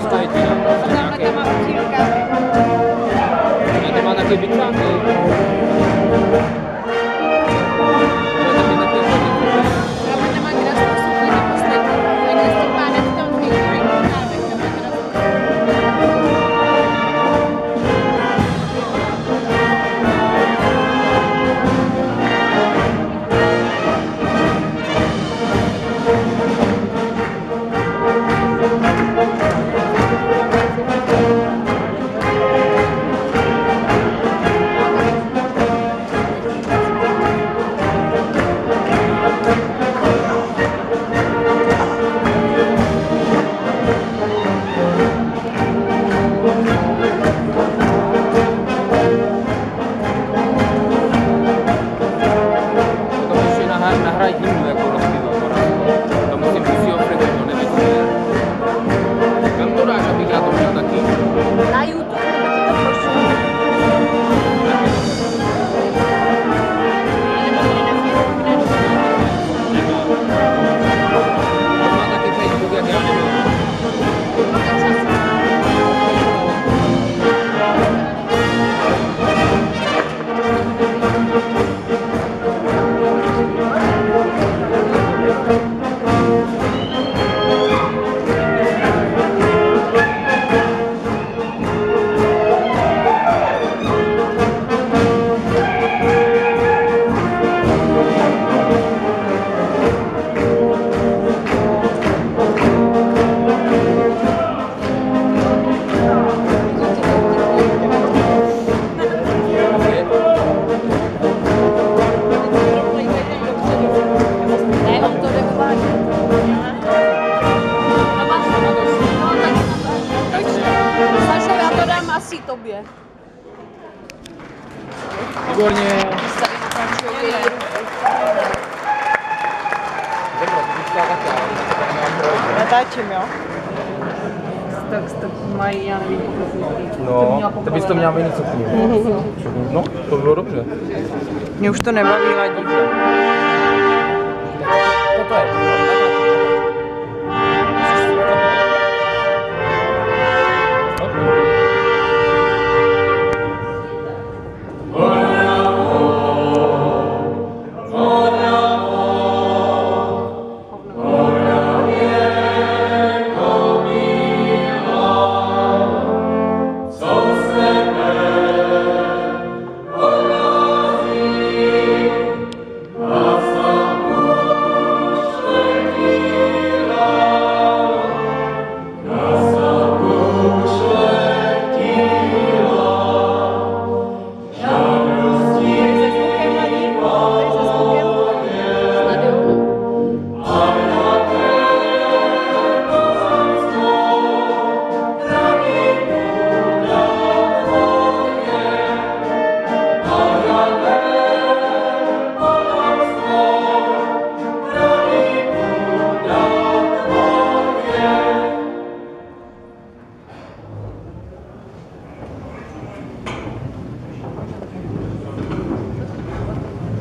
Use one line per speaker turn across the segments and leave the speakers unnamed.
postavit jinak.
Tamhle tam má otílka.
To má taky bytránky.
Tamhle tam má krásnou sukni na poslední. Takže s tím pádem v tom zbytku návek tam má krásnou.
Nahraj hymnu jako rozpěvat. To musím si opřeknout, to nevím. Kam to dáš, abych já to měl taky?
Na YouTube, nebo ti to pošlu.
On má taky Facebook, jak já nemám.
Asi tobě.
Výborně.
Natáčím, jo?
Tak mají, já nevím,
No, ty bys to měla mít něco k němu. No, to bylo dobře.
mě už to nebaví ladit.
Toto je.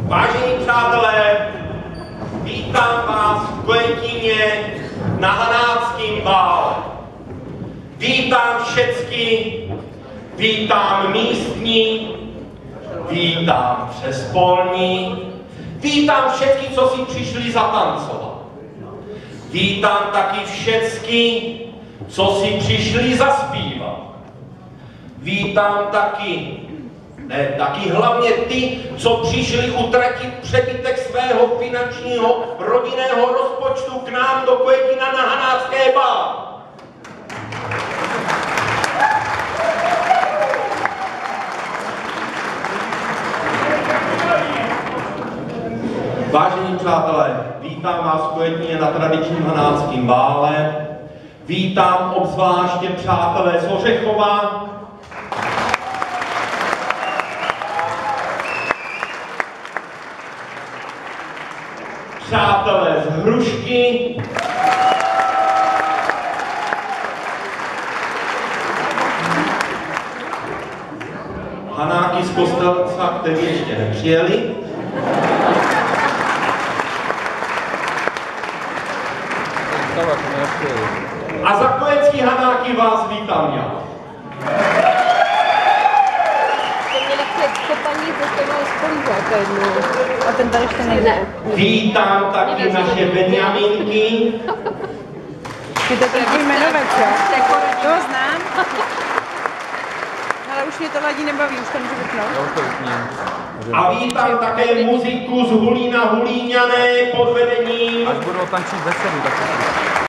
Vážení přátelé, vítám vás v Kojetíně na Hanáckém bále. Vítám všecky, vítám místní, vítám přespolní, vítám všecky, co si přišli zatancovat. Vítám taky všecky, co si přišli zaspívat. Vítám taky hlavně ty, co přišli utratit přebytek svého finančního rodinného rozpočtu k nám do Kojetina na Hanácké bále. Vážení přátelé, vítám vás v Kojetině na tradičním Hanáckém bále. Vítám obzvláště přátelé z Ořechova. Přátelé z Hrušky. Hanáky z Kostelca, kteří ještě nepřijeli. A za Kojecký Hanáky vás vítám já.
A ten tady ještě nejde.
Vítám taky naše Benjamínky.
Ty to je jmenovec, jo? To znám. Ale už mě to ladí nebaví, už to můžu vypnout.
Já už to vypním.
A vítám také muziku z Hulína Hulíňané pod vedením
Až budou tančit ve 7, tak to